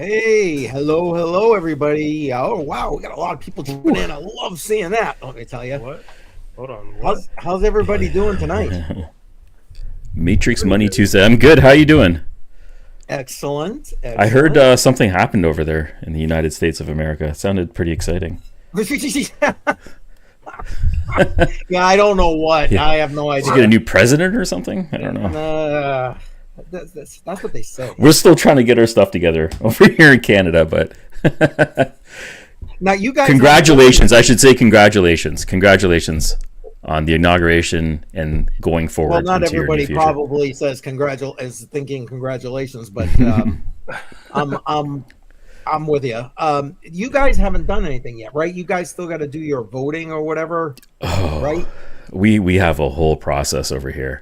Hey, hello, everybody. Oh, wow, we got a lot of people tuning in. I love seeing that. Let me tell you. What? Hold on. What? How's everybody doing tonight? Matrix Money Tuesday. I'm good. How you doing? Excellent. I heard something happened over there in the United States of America. It sounded pretty exciting. Yeah, I don't know what. Yeah. I have no Did idea. you get a new president or something? I don't know. That's what they say. We're still trying to get our stuff together over here in Canada, but Now, you guys. congratulations. I should say congratulations. Congratulations on the inauguration and going forward. Well, not into your new everybody future. probably says is thinking congratulations, but I'm with you. You guys haven't done anything yet, right? You guys still got to do your voting or whatever, right? We have a whole process over here.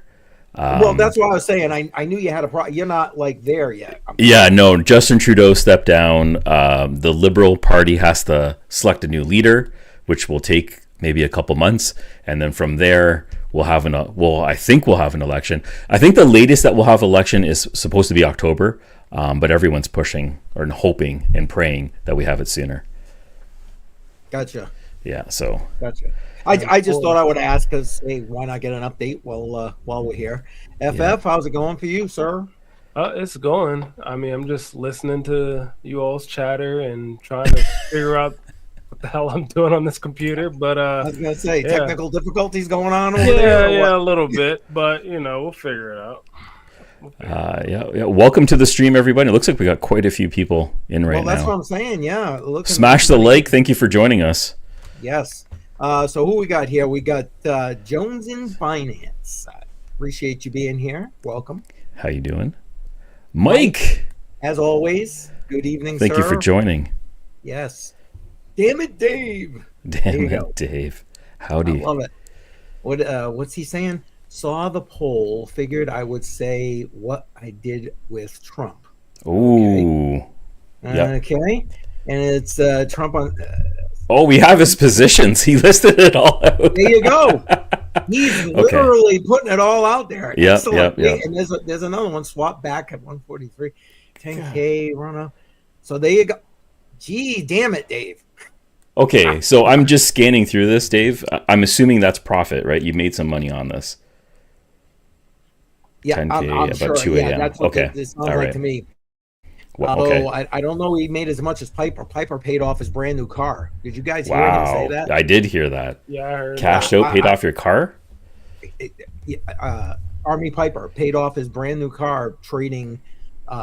Well, that's what I was saying. I knew you had you're not like there yet. Yeah, no, Justin Trudeau stepped down. The Liberal Party has to select a new leader, which will take maybe a couple months. And then from there, I think we'll have an election. I think the latest that we'll have election is supposed to be October, but everyone's pushing or hoping and praying that we have it sooner. Gotcha. Yeah, so. Gotcha. I just thought I would ask because, hey, why not get an update while we're here? FF, how's it going for you, sir? It's going. I mean, I'm just listening to you all's chatter and trying to figure out what the hell I'm doing on this computer. But I was gonna say yeah. technical difficulties going on over there. Yeah, a little bit. But we'll figure it out. Yeah. Welcome to the stream, everybody. It looks like we got quite a few people in right Well, that's now. what I'm saying. Yeah, Smash the like. Thank you for joining us. Yes. So who we got here? We got Jones in Finance. Appreciate you being here. Welcome. How you doing? Mike. As always, good evening, Thank sir. you for joining. Yes. Damn it, Dave. Damn it, Dave. Howdy. I love it. What's he saying? Saw the poll, figured I would say what I did with Trump. Ooh. Okay. Yep. Okay. And it's Trump on. Oh, we have his positions. He listed it all out. There you go. He's literally putting it all out there. Yep, Excellent. yep. And there's another one. Swap back at 143, 10K run up. So there you go. Gee, damn it, Dave. Okay, so I'm just scanning through this, Dave. I'm assuming that's profit, right? You made some money on this. Yeah, 10K I'm about sure. 2 Yeah, a.m. that's what Okay. this sounds All like right. to me. Well, okay. I don't know he made as much as Piper. Piper paid off his brand new car. Did you guys hear him say Wow. that? I did hear that. Yeah, I heard. Cashed out, paid off your car? Army Piper paid off his brand new car trading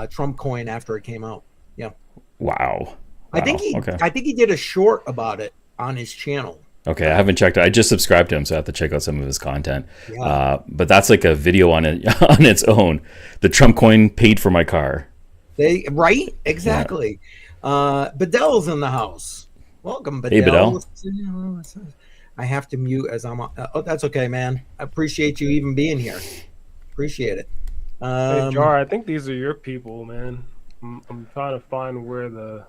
Trump coin after it came out. Yeah. Wow. I think he did a short about it on his channel. Okay, I haven't checked it. I just subscribed to him, so I have to check out some of his content. Yeah. But that's like a video on it on its own. The Trump coin paid for my car. Right? Exactly. Bedell's in the house. Welcome, Bedell. Hey, Bedell. I have to mute as I'm on. Oh, that's okay, man. I appreciate you even being here. Appreciate it. Hey, Jar, I think these are your people, man. I'm trying to find where the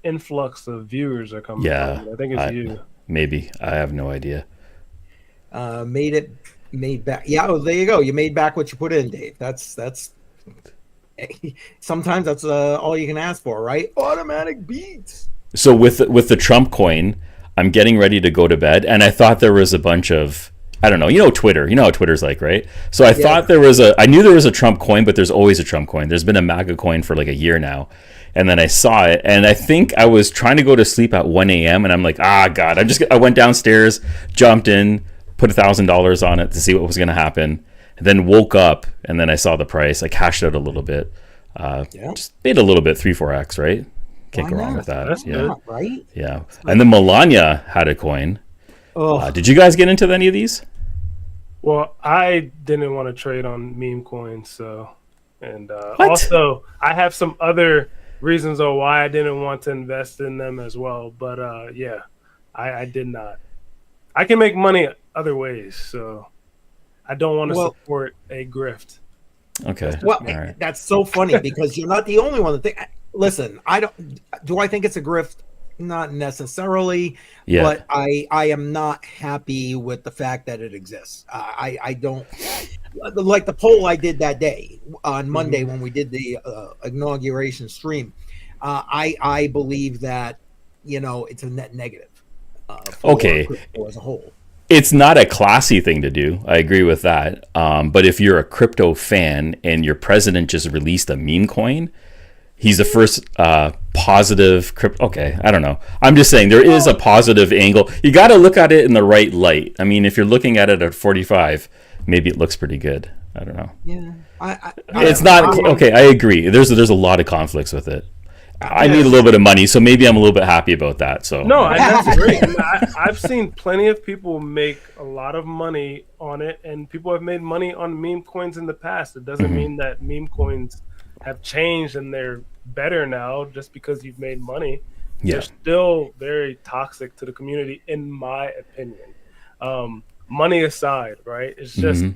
influx of viewers are coming from. I think it's you. Maybe. I have no idea. Made back. Yeah, there you go. You made back what you put in, Dave. That's sometimes that's all you can ask for, right? Automatic beats. So with the Trump coin, I'm getting ready to go to bed, and I thought there was a bunch of, I don't know, Twitter. You know how Twitter's like, right? So I thought I knew there was a Trump coin, but there's always a Trump coin. There's been a MAGA coin for like a year now. And then I saw it, and I think I was trying to go to sleep at 1 a.m. and I'm like, God, I went downstairs, jumped in, put $1,000 on it to see what was going to happen, and then woke up, and then I saw the price. I cashed out a little bit. Just made a little bit, 3-4x, right? Can't go wrong with that. That's good. Right? Yeah. And then Melania had a coin. Oh, Did you guys get into any of these? Well, I didn't want to trade on meme coins, so and What? also I have some other reasons of why I didn't want to invest in them as well. But I did not. I can make money other ways, so I don't want to support a grift. Okay. well, All right. that's so funny because you're not the only one that think. Listen, do I think it's a grift? Not necessarily, but I am not happy with the fact that it exists. I don't like the poll I did that day on Monday when we did the inauguration stream. I believe that, it's a net negative for Okay. crypto as a whole. It's not a classy thing to do. I agree with that. But if you're a crypto fan and your president just released a meme coin, he's the first positive crypto. Okay, I don't know. I'm just saying there is a positive angle. You got to look at it in the right light. I mean, if you're looking at it at 45, maybe it looks pretty good. I don't know. Yeah, It's not okay. I agree. There's a lot of conflicts with it. I need a little bit of money, so maybe I'm a little bit happy about that. So No, that's great. I've seen plenty of people make a lot of money on it, and people have made money on meme coins in the past. It doesn't mean that meme coins have changed and they're better now just because you've made money. They're still very toxic to the community, in my opinion. Money aside, right? It's just,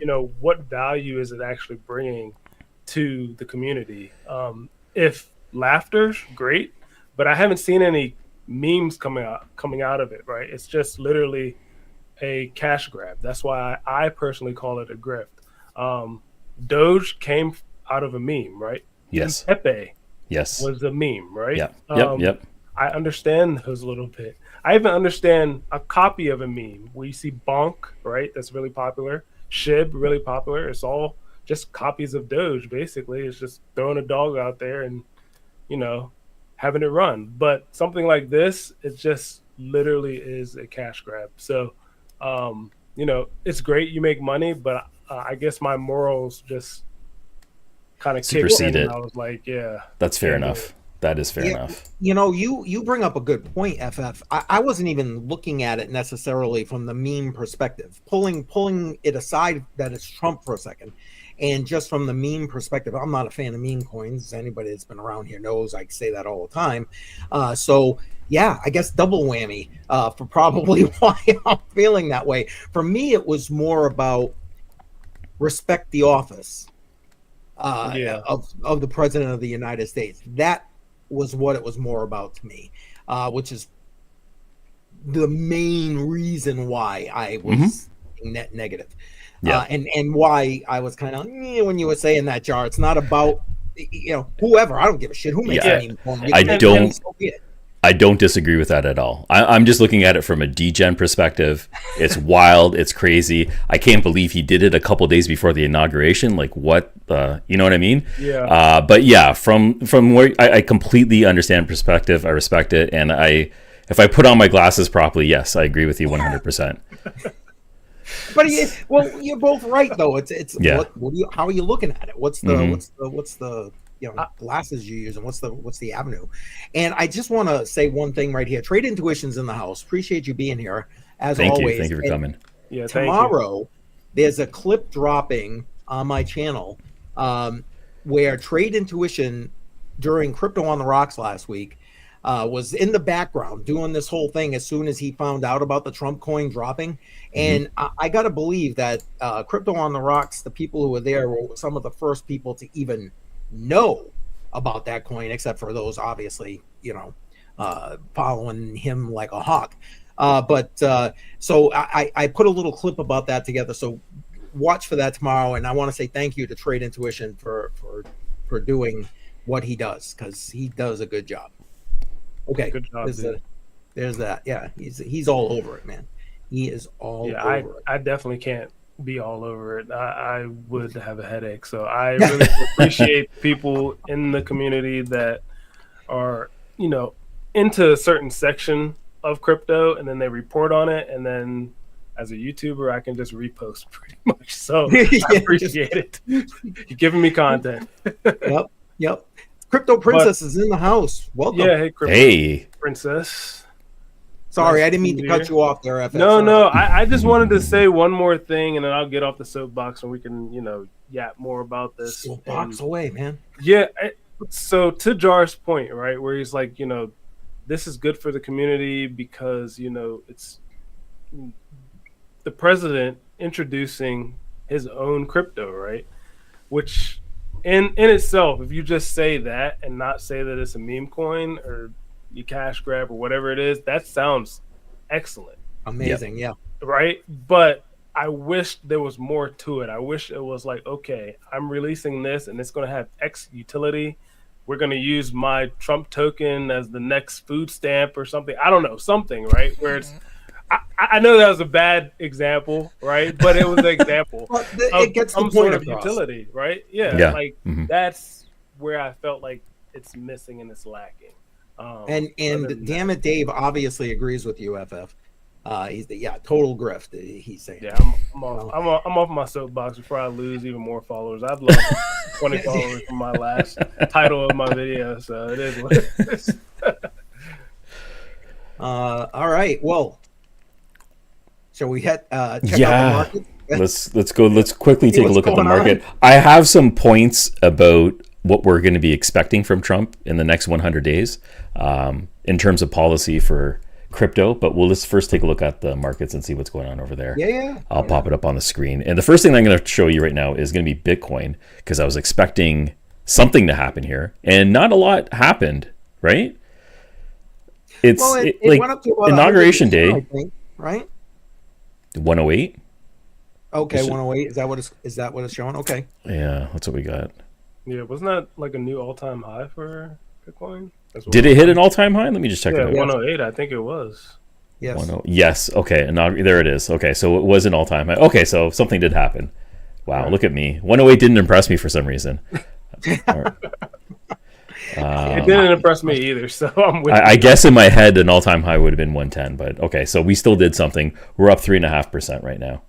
what value is it actually bringing to the community? If laughter's great, but I haven't seen any memes coming out of it, right? It's just literally a cash grab. That's why I personally call it a grift. Doge came out of a meme, right? Yes. And Pepe yes. was a meme, right? Yeah. Yep. I understand those a little bit. I even understand a copy of a meme where you see Bonk, right? That's really popular. Shib, really popular. It's all just copies of Doge, basically. It's just throwing a dog out there and having it run. But something like this, it just literally is a cash grab. So, it's great you make money, but I guess my morals just kind of supersede it. I was like, yeah. That's fair enough. That is fair enough. You bring up a good point, FF. I wasn't even looking at it necessarily from the meme perspective. Pulling it aside that it's Trump for a second. And just from the meme perspective, I'm not a fan of meme coins. Anybody that's been around here knows I say that all the time. So, I guess double whammy for probably why I'm feeling that way. For me, it was more about respect the office of the President of the United States. That was what it was more about to me, which is the main reason why I was net negative. And why I was kind of when you were saying that, Jar. It's not about whoever. I don't give a shit who makes a meme coin. I don't disagree with that at all. I'm just looking at it from a degen perspective. It's wild. It's crazy. I can't believe he did it a couple days before the inauguration. Like what? You know what I mean? Yeah. But from where I completely understand perspective. I respect it, and if I put on my glasses properly, yes, I agree with you 100%. But you're both right though. It's how are you looking at it? What's the glasses you use, and what's the avenue? And I just want to say one thing right here. Trade Intuition's in the house. Appreciate you being here as always. Thank you for coming. Yeah, tomorrow there's a clip dropping on my channel where Trade Intuition during Crypto on the Rocks last week was in the background doing this whole thing as soon as he found out about the Trump coin dropping. And I got to believe that Crypto on the Rocks, the people who were there were some of the first people to even know about that coin, except for those obviously, following him like a hawk. So I put a little clip about that together. So watch for that tomorrow. And I want to say thank you to Trade Intuition for doing what he does, because he does a good job. Okay, good job. There's that. Yeah, he's all over it, man. He is all over it. I definitely can't be all over it. I would have a headache. So I really appreciate people in the community that are, into a certain section of crypto, and then they report on it, and then as a YouTuber, I can just repost pretty much. So I appreciate it. You're giving me content. Yep. Crypto Princess is in the house. Welcome. Yeah, hey, Princess. Sorry, I didn't mean to cut you off there, FF. No. I just wanted to say one more thing, and then I'll get off the soapbox, and we can, yap more about this. Soapbox away, man. Yeah. So to Jar's point, right, where he's like, this is good for the community because, it's the president introducing his own crypto, right? Which in itself, if you just say that and not say that it's a meme coin or you cash grab or whatever it is, that sounds excellent. Amazing, yeah. Right? But I wish there was more to it. I wish it was like, okay, I'm releasing this and it's going to have X utility we're going to use my Trump token as the next food stamp or something. I don't know, something, right? Where it's, I know that was a bad example, right? But it was an example Well, it gets some the sort point of across. utility, right? Yeah, Yeah. like that's where I felt like it's missing and it's lacking. And damn it, Dave obviously agrees with you, FF. He's total grift. He's saying. Yeah, I'm off my soapbox before I lose even more followers. I've lost 20 followers from my last title of my video, so it is what it is. All right. Well, shall we check out the market? Let's go. Let's quickly take a look at the going market. I have some points about what we're going to be expecting from Trump in the next 100 days in terms of policy for crypto, but let's first take a look at the markets and see what's going on over there. I'll pop it up on the screen. And the first thing I'm going to show you right now is going to be Bitcoin, because I was expecting something to happen here, and not a lot happened, right? It like went up to about inauguration 100%, day, I think, right? 108. Okay, 108. Is that what it's showing? Okay. Yeah, that's what we got. Yeah, wasn't that like a new all-time high for Bitcoin? Did it hit an all-time high? Let me just check it out. 108, I think it was. Yes. Yes. Okay. And there it is. Okay. So it was an all-time high. Okay. So something did happen. Wow. Look at me. 108 didn't impress me for some reason. It didn't impress me either. So I'm with I guess in my head, an all-time high would have been 110. But okay. So we still did something. We're up 3.5% right now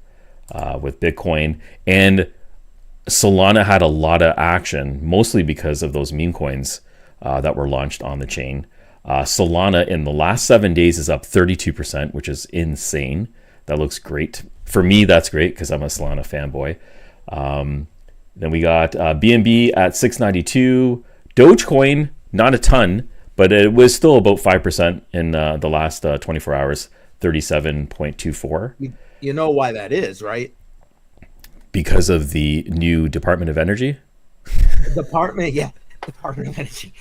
with Bitcoin. And Solana had a lot of action, mostly because of those meme coins that were launched on the chain. Solana in the last 7 days is up 32%, which is insane. That looks great. For me, that's great because I'm a Solana fanboy. Then we got BNB at 692. Dogecoin, not a ton, but it was still about 5% in the last 24 hours, 37.24. You know why that is, right? Because of the new Department of Energy? Department of Energy.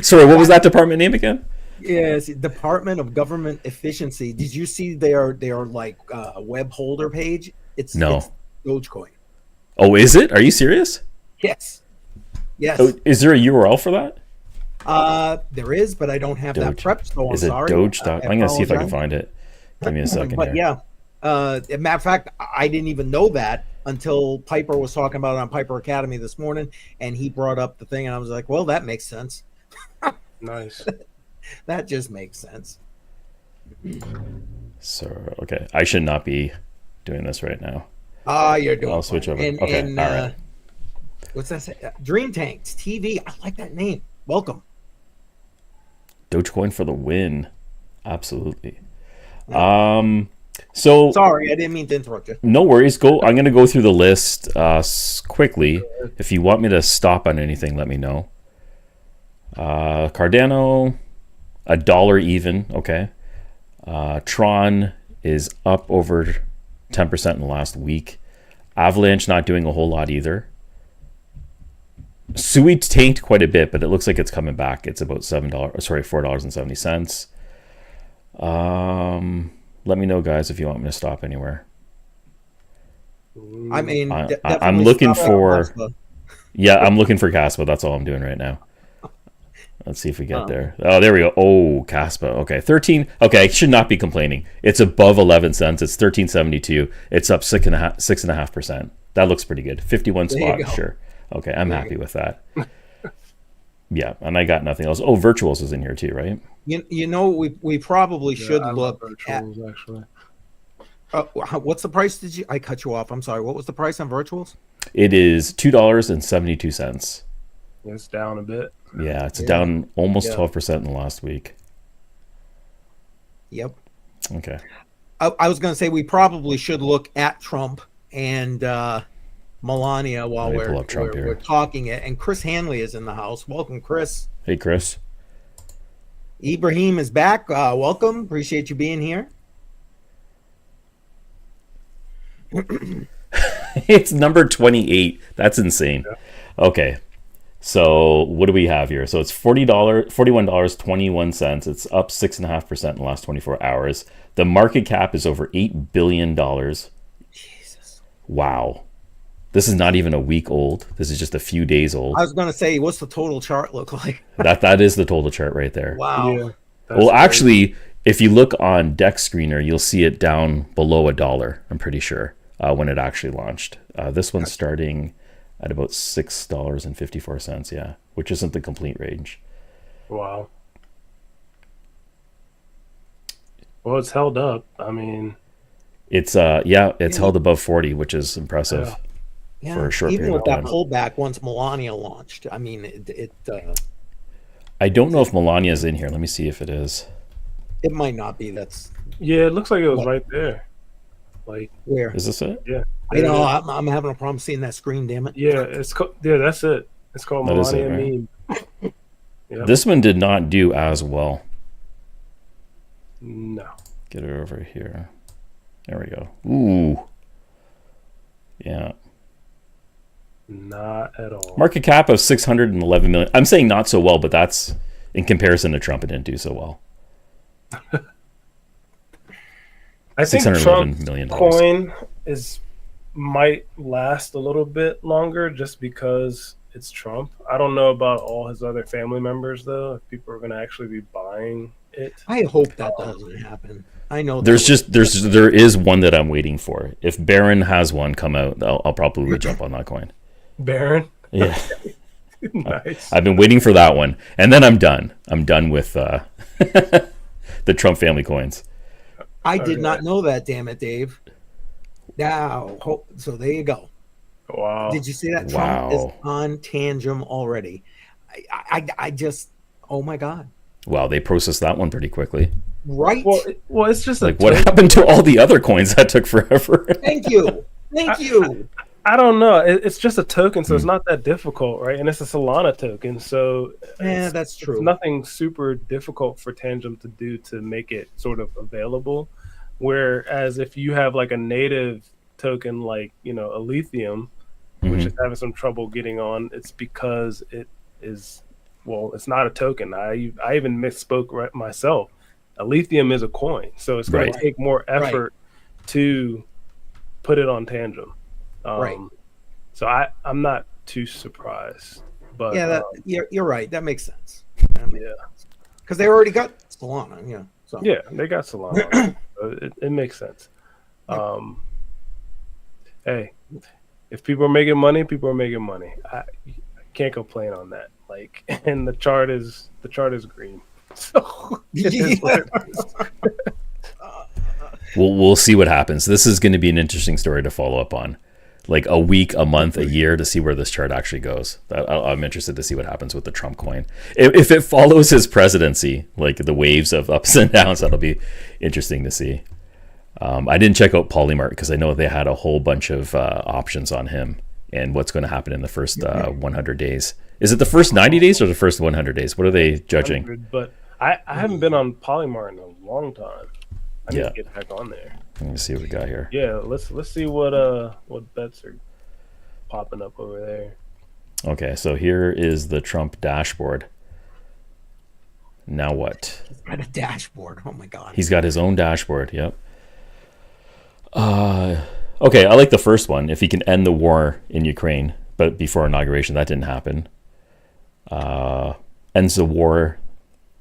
Sorry, what was that department name again? Yes, Department of Government Efficiency. Did you see their like web holder page? It's Dogecoin. Oh, is it? Are you serious? Yes. Oh, is there a URL for that? There is, but I don't have that prepped. So I'm sorry. Doge. I'm gonna see if I can find it. Give me a second. But here. as a matter of fact, I didn't even know that until Piper was talking about it on Piper Academy this morning, and he brought up the thing, and I was like, well, that makes sense. Nice. That just makes sense. So, okay. I should not be doing this right now. You're doing I'll switch over. And, okay, and, all right. What's that say? Dream Tanks TV. I like that name. Welcome. Dogecoin for the win. Absolutely. So sorry, I didn't mean to interrupt you. No worries. I'm going to go through the list quickly. If you want me to stop on anything, let me know. Cardano, $1 even. Okay. Tron is up over 10% in the last week. Avalanche not doing a whole lot either. Sui tanked quite a bit, but it looks like it's coming back. It's about $4.70. Let me know, guys, if you want me to stop anywhere. I mean, I'm looking for. Yeah, I'm looking for Caspa. That's all I'm doing right now. Let's see if we get there. Oh, there we go. Oh, Caspa. Okay, 13. Okay, I should not be complaining. It's above 11 cents. It's 13.72. It's up 6.5%. That looks pretty good. 51 spots. Sure. Okay, I'm happy with that. Yeah, and I got nothing else. Oh, Virtuals is in here too, right? You know, we probably should look Virtuals, actually. What's the price? I cut you off? I'm sorry. What was the price on Virtuals? It is $2.72. It's down a bit. Yeah, it's down almost 12% in the last week. Yep. Okay. I was going to say we probably should look at Trump and Melania while we're talking it. And Chris Hanley is in the house. Welcome, Chris. Hey, Chris. Ibrahim is back. Welcome. Appreciate you being here. It's number 28. That's insane. Yeah. Okay. So what do we have here? So it's $41.21. It's up 6.5% in the last 24 hours. The market cap is over $8 billion. Jesus. Wow. This is not even a week old. This is just a few days old. I was going to say, what's the total chart look like? That is the total chart right there. Wow. Yeah, Well, actually, if you look on Dex Screener, you'll see it down below $1. I'm pretty sure when it actually launched. This one's starting at about $6.54. Yeah, which isn't the complete range. Wow. Well, it's held up. I mean, it's held above 40, which is impressive for a short even period with of that time. pullback once Melania launched. I mean, I don't know if Melania is in here. Let me see if it is. it might not be. That's yeah, it looks like it was right there. Like, where. Is this it? yeah, I know. I'm having a problem seeing that screen. Damn it. yeah, that's it. It's called That is it, Melania right? meme. Yep. This one did not do as well. No. Get it over here. There we go. Ooh. Yeah. Not at all. Market cap of 611 million. I'm saying not so well, but that's in comparison to Trump. It didn't do so well. I think $611 Trump's million. coin might last a little bit longer just because it's Trump. I don't know about all his other family members though. If people are going to actually be buying it. I hope that doesn't happen. I know There is one that I'm waiting for. If Barron has one come out, I'll probably jump on that coin. Baron. Yeah. Nice. I've been waiting for that one, and then I'm done. I'm done with the Trump family coins. I did not know that. Damn it, Dave. Now, so there you go. Wow. Did you see that Trump is on Tangem already? I just, oh my God. Wow, they processed that one pretty quickly. Right? Well, it's just like what happened to all the other coins that took forever? Thank you. Thank you. I don't know. It's just a token, so it's not that difficult, right? And it's a Solana token, so yeah, that's true. It's nothing super difficult for Tangem to do to make it sort of available. Whereas if you have like a native token like, a lithium, which is having some trouble getting on, it's because it is, well, it's not a token. I even misspoke myself. A lithium is a coin, so it's going to take more effort to put it on Tangem. Right. So I'm not too surprised. But yeah, you're right. That makes sense. Yeah, because they already got Solana. Yeah. So. Yeah, they got Solana. So it makes sense. Hey, if people are making money, people are making money. I can't complain on that. Like, and the chart is green. So it is what it is. We'll see what happens. This is going to be an interesting story to follow up on. Like a week, a month, a year to see where this chart actually goes. I'm interested to see what happens with the Trump coin. If it follows his presidency, like the waves of ups and downs, that'll be interesting to see. I didn't check out Polymart because I know they had a whole bunch of options on him and what's going to happen in the first 100 days. Is it the first 90 days or the first 100 days? What are they judging? But I haven't been on Polymart in a long time. I need to get back on there. Let me see what we got here. Yeah, let's see what bets are popping up over there. Okay, so here is the Trump dashboard. Now what? He's got a dashboard. Oh my God. He's got his own dashboard. Yep. Okay, I like the first one. If he can end the war in Ukraine, but before inauguration, that didn't happen. Ends the war,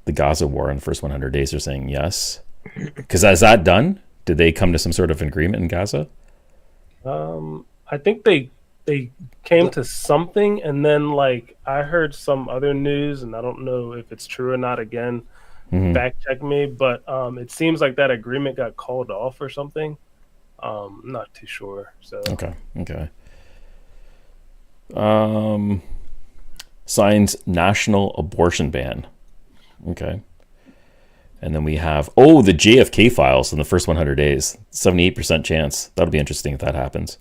the Gaza war in the first 100 days. They're saying yes. Because is that done? Did they come to some sort of agreement in Gaza? I think they came to something, and then like I heard some other news, and I don't know if it's true or not. Again, fact check me, but it seems like that agreement got called off or something. I'm not too sure. So okay. Signs national abortion ban. Okay. And then we have, the JFK files in the first 100 days. 78% chance. That'll be interesting if that happens.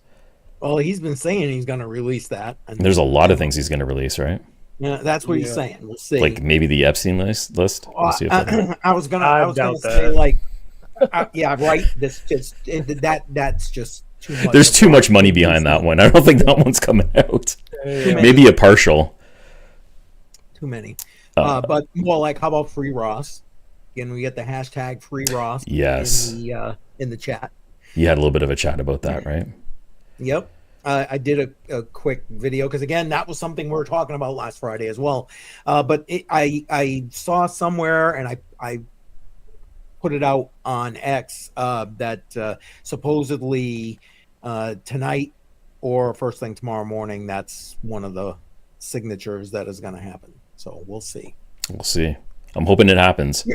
Well, he's been saying he's going to release that. And there's a lot of things he's going to release, right? Yeah, that's what he's saying. We'll see. Like maybe the Epstein list. We'll see if that I was gonna say like, yeah, right. That's just too much. There's too much money behind that one. I don't think that one's coming out. Maybe a partial. Too many. But more like, how about Free Ross? Again, we get the hashtag Free Ross. Yes. In the chat. You had a little bit of a chat about that, right? Yep. I did a quick video because, again, that was something we were talking about last Friday as well. But I saw somewhere, and I put it out on X that supposedly tonight or first thing tomorrow morning, that's one of the signatures that is going to happen. So we'll see. We'll see. I'm hoping it happens.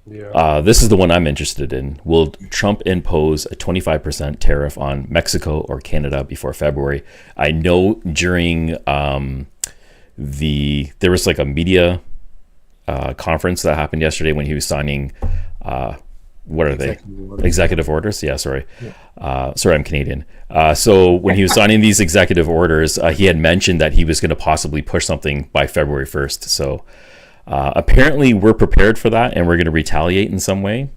Yeah. This is the one I'm interested in. Will Trump impose a 25% tariff on Mexico or Canada before February? I know during there was like a media conference that happened yesterday when he was signing what are they? Executive orders? Yeah, sorry. Yeah. Sorry, I'm Canadian. So when he was signing these executive orders, he had mentioned that he was going to possibly push something by February 1st. So apparently we're prepared for that, and we're going to retaliate in some way.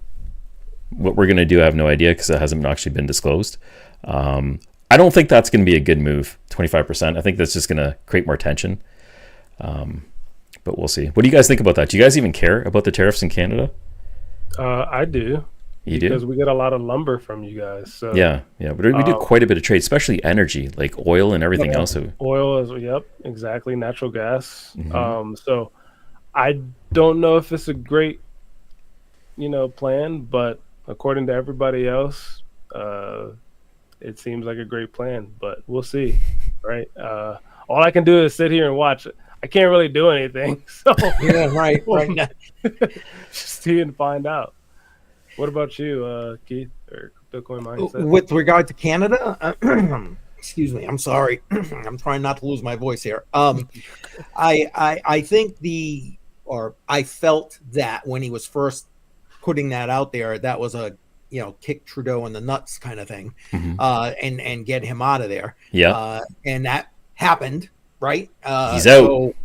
What we're going to do, I have no idea because it hasn't actually been disclosed. I don't think that's going to be a good move, 25%. I think that's just going to create more tension. But we'll see. What do you guys think about that? Do you guys even care about the tariffs in Canada? I do. You do? Because we get a lot of lumber from you guys. So yeah. But we do quite a bit of trade, especially energy, like oil and everything else. Oil is, yep, exactly. Natural gas. Mm-hmm. So I don't know if it's a great, plan, but according to everybody else, it seems like a great plan. But we'll see, right? All I can do is sit here and watch it. I can't really do anything. So yeah, right. Just see and find out. What about you, Keith, or Bitcoin Mindset? With regard to Canada, excuse me, I'm sorry. I'm trying not to lose my voice here. I think I felt that when he was first putting that out there, that was a kick Trudeau in the nuts kind of thing, and get him out of there. Yeah, and that happened. Right. He's out. So,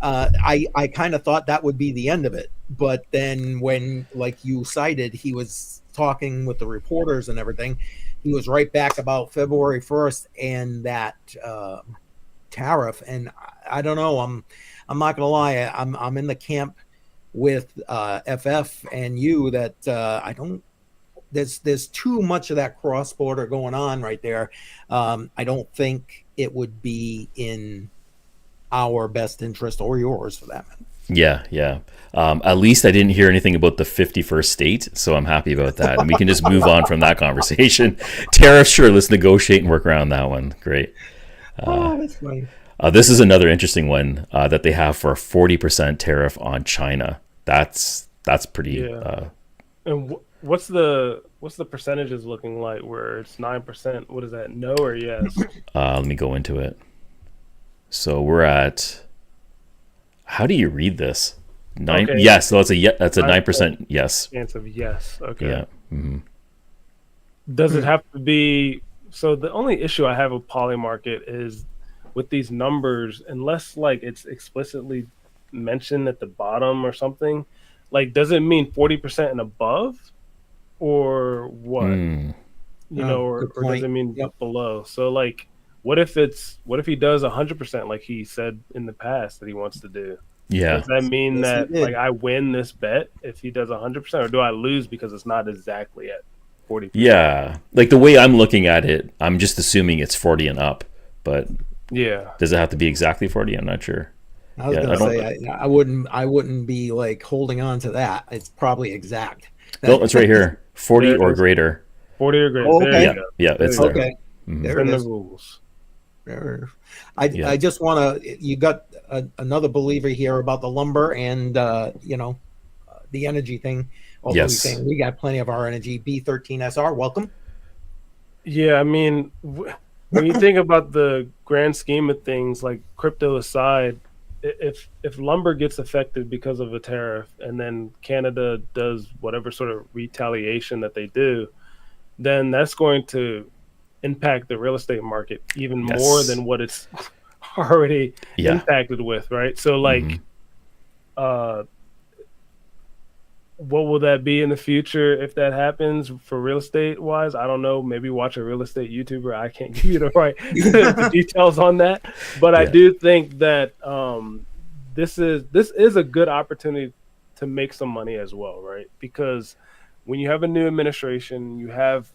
I kind of thought that would be the end of it. But then when, like you cited, he was talking with the reporters and everything, he was right back about February 1st and that tariff. And I don't know. I'm not going to lie. I'm in the camp with FF and you that I don't. There's too much of that cross border going on right there. I don't think it would be in our best interest or yours for that matter. Yeah. At least I didn't hear anything about the 51st state, so I'm happy about that. And we can just move on from that conversation. Tariffs, sure, let's negotiate and work around that one. Great. That's funny. This is another interesting one that they have for a 40% tariff on China. That's pretty. Yeah. And what's the percentages looking like? Where it's 9%? What is that? No or yes? Let me go into it. So we're at. How do you read this? 9. Okay. Yes, so that's a 9% yes. Chance of yes. Okay. Yeah. Mm-hmm. Does it have to be? So the only issue I have with Polymarket is with these numbers, unless like it's explicitly mentioned at the bottom or something. Like, does it mean 40% and above, or what? Or does it mean below? So like. What if he does 100% like he said in the past that he wants to do? Yeah. Does that mean that like I win this bet if he does 100%, or do I lose because it's not exactly at 40%? Yeah. Like the way I'm looking at it, I'm just assuming it's 40 and up, but yeah. Does it have to be exactly 40? I'm not sure. I was going to say I wouldn't be like holding on to that. It's probably exact. No, it's right here. 40 or greater. 40 or greater. Oh, okay. Yeah, it's there. Okay. Mm-hmm. There it is. The rules. I just want to. You got another believer here about the lumber and the energy thing. Although yes, saying we got plenty of our energy. B13SR, welcome. Yeah, I mean, when you think about the grand scheme of things, like crypto aside, if lumber gets affected because of a tariff, and then Canada does whatever sort of retaliation that they do, then that's going to impact the real estate market even more than what it's already impacted with, right? So like what will that be in the future if that happens for real estate wise? I don't know. Maybe watch a real estate YouTuber. I can't give you the details on that, but I do think that this is a good opportunity to make some money as well, right? Because when you have a new administration, you have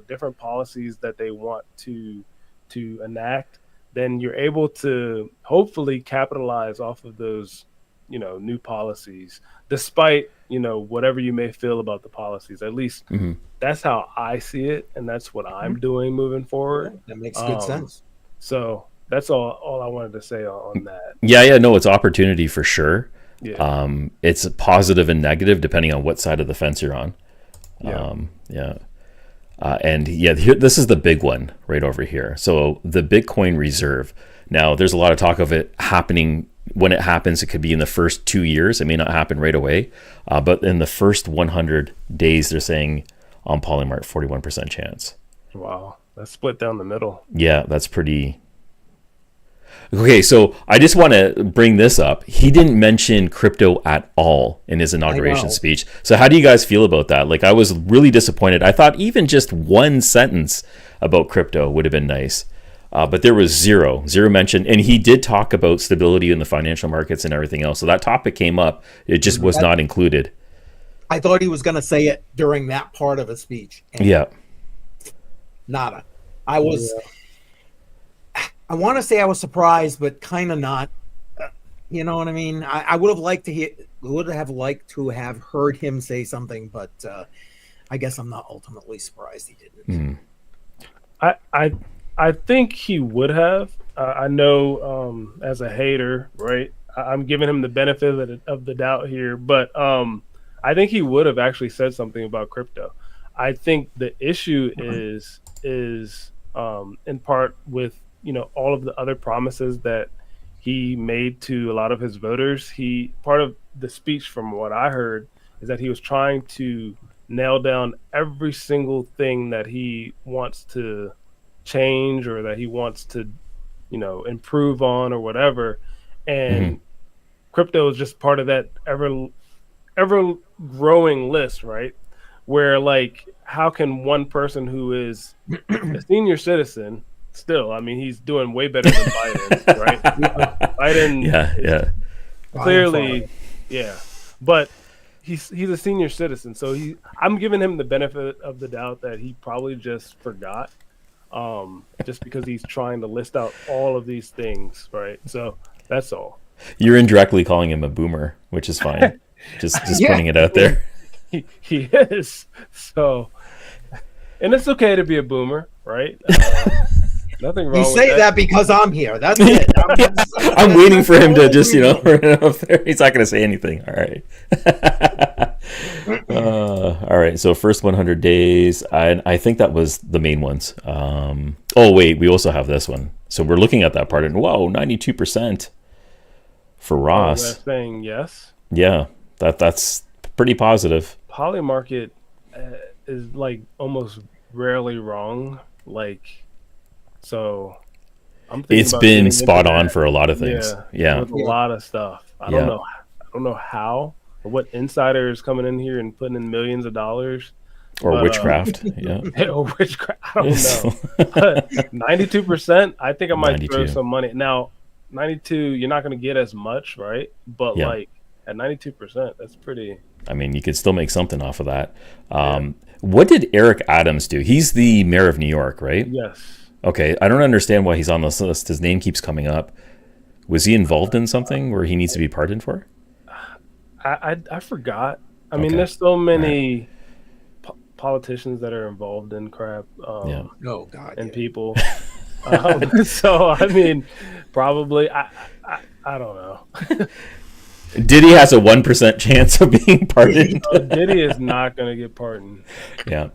different policies that they want to to enact, then you're able to hopefully capitalize off of those, new policies, despite, whatever you may feel about the policies. At least that's how I see it, and that's what I'm doing moving forward. Yeah, that makes good sense. So that's all I wanted to say on that. Yeah, no, it's opportunity for sure. Yeah. It's positive and negative depending on what side of the fence you're on. This is the big one right over here. So the Bitcoin reserve. Now, there's a lot of talk of it happening. When it happens, it could be in the first 2 years. It may not happen right away, but in the first 100 days, they're saying on Polymart 41% chance. Wow, that's split down the middle. Yeah, that's pretty. Okay, so I just want to bring this up. He didn't mention crypto at all in his inauguration speech. So how do you guys feel about that? Like, I was really disappointed. I thought even just one sentence about crypto would have been nice. But there was zero mention. And he did talk about stability in the financial markets and everything else. So that topic came up. It just was not included. I thought he was going to say it during that part of his speech. Yeah. Nada. I want to say I was surprised, but kind of not. You know what I mean? I would have liked to have heard him say something, but I guess I'm not ultimately surprised he didn't. I think he would have. I know as a hater, right? I'm giving him the benefit of the doubt here, but I think he would have actually said something about crypto. I think the issue is in part with all of the other promises that he made to a lot of his voters. Part of the speech, from what I heard, is that he was trying to nail down every single thing that he wants to change or that he wants to improve on or whatever, and crypto is just part of that ever growing list, right? Where, like, how can one person who is a senior citizen still, I mean, he's doing way better than Biden, right? Biden clearly, but he's a senior citizen, so I'm giving him the benefit of the doubt that he probably just forgot, just because he's trying to list out all of these things, right? So that's all. You're indirectly calling him a boomer, which is fine. just putting it out there. He is. So, and it's okay to be a boomer, right? Nothing wrong with that. You say that because I'm here. That's it. I'm waiting for him to just, he's not going to say anything. All right. All right. So first 100 days. I think that was the main ones. Oh, wait. We also have this one. So we're looking at that part. And whoa, 92% for Ross. That's saying yes. Yeah. That's pretty positive. Polymarket is like almost rarely wrong. Like, so I'm thinking it's been spot on for a lot of things. Yeah. With a lot of stuff. I don't know how or what insider is coming in here and putting in millions of dollars. Or witchcraft. Or witchcraft. I don't know. But 92%, I think I might 92. throw some money. Now, 92, you're not going to get as much, right? But like at 92%, that's pretty. I mean, you could still make something off of that. What did Eric Adams do? He's the mayor of New York, right? Yes. Okay, I don't understand why he's on this list. His name keeps coming up. Was he involved in something where he needs to be pardoned for? I forgot. I mean, there's so many politicians that are involved in crap. Oh God. And people. So I mean, probably. I don't know. Diddy has a 1% chance of being pardoned. Diddy is not going to get pardoned. Yeah.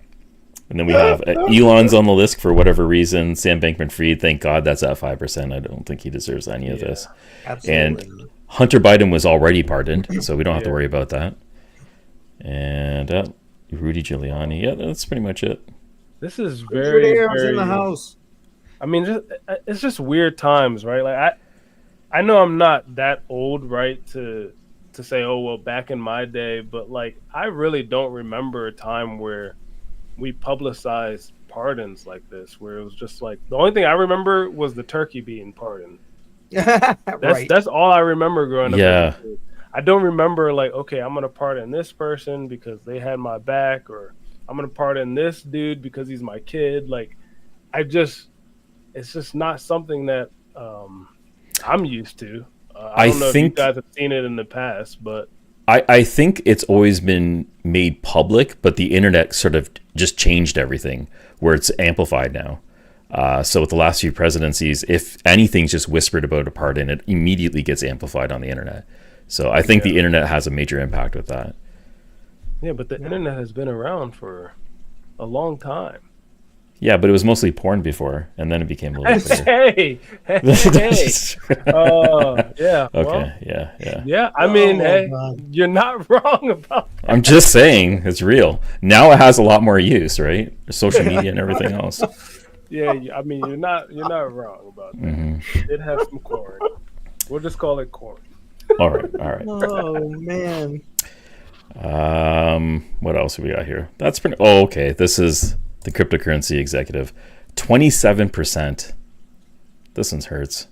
And then we have Elon's on the list for whatever reason. Sam Bankman-Fried, thank God that's at 5%. I don't think he deserves any of this. Absolutely. And Hunter Biden was already pardoned, so we don't have to worry about that. And Rudy Giuliani. Yeah, that's pretty much it. This is very in the house. I mean, it's just weird times, right? Like I know I'm not that old, right, to say, oh, well, back in my day, but like I really don't remember a time where we publicized pardons like this, where it was just like the only thing I remember was the turkey being pardoned. That's all I remember growing up. Yeah. I don't remember like, okay, I'm gonna pardon this person because they had my back, or I'm gonna pardon this dude because he's my kid. Like, it's just not something that I'm used to. I don't know if you guys have seen it in the past, but I think it's always been made public, but the internet sort of just changed everything where it's amplified now. So with the last few presidencies, if anything's just whispered about a pardon, it immediately gets amplified on the internet. So I think the internet has a major impact with that. Yeah, but the internet has been around for a long time. Yeah, but it was mostly porn before, and then it became a little bit hey. Yeah. Okay, Well, yeah. Yeah, I mean, you're not wrong about that. I'm just saying, it's real. Now it has a lot more use, right? Social media and everything else. Yeah, I mean, you're not wrong about that. Mm-hmm. It has some corn. We'll just call it corn. All right. Oh man. What else have we got here? That's pretty. Oh, okay. This is the cryptocurrency executive. 27%. This one hurts.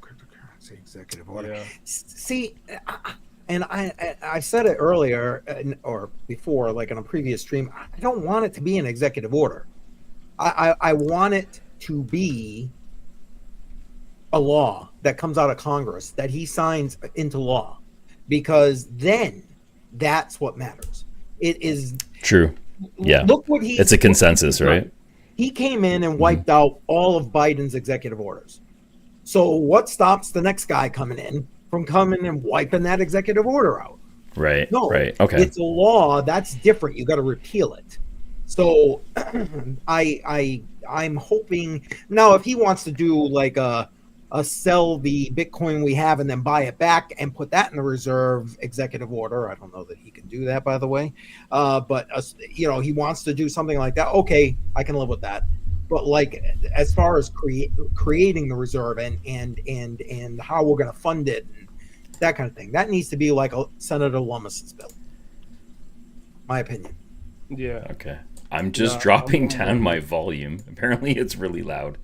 Cryptocurrency executive order. Yeah. See, and I said it earlier or before, like in a previous stream. I don't want it to be an executive order. I want it to be a law that comes out of Congress that he signs into law, because then that's what matters. It is true. Yeah. Look what it's a consensus, right? He came in and wiped out all of Biden's executive orders. So what stops the next guy coming in from coming and wiping that executive order out? Right. No, right. Okay. It's a law that's different. You got to repeal it. So I'm hoping now, if he wants to do like a sell the Bitcoin we have and then buy it back and put that in the reserve executive order. I don't know that he can do that, by the way. But he wants to do something like that. Okay, I can live with that. But like, as far as creating the reserve and how we're going to fund it, and that kind of thing, that needs to be like a Senator Lummis's bill. My opinion. Yeah. Okay. I'm just dropping down my volume. Apparently, it's really loud.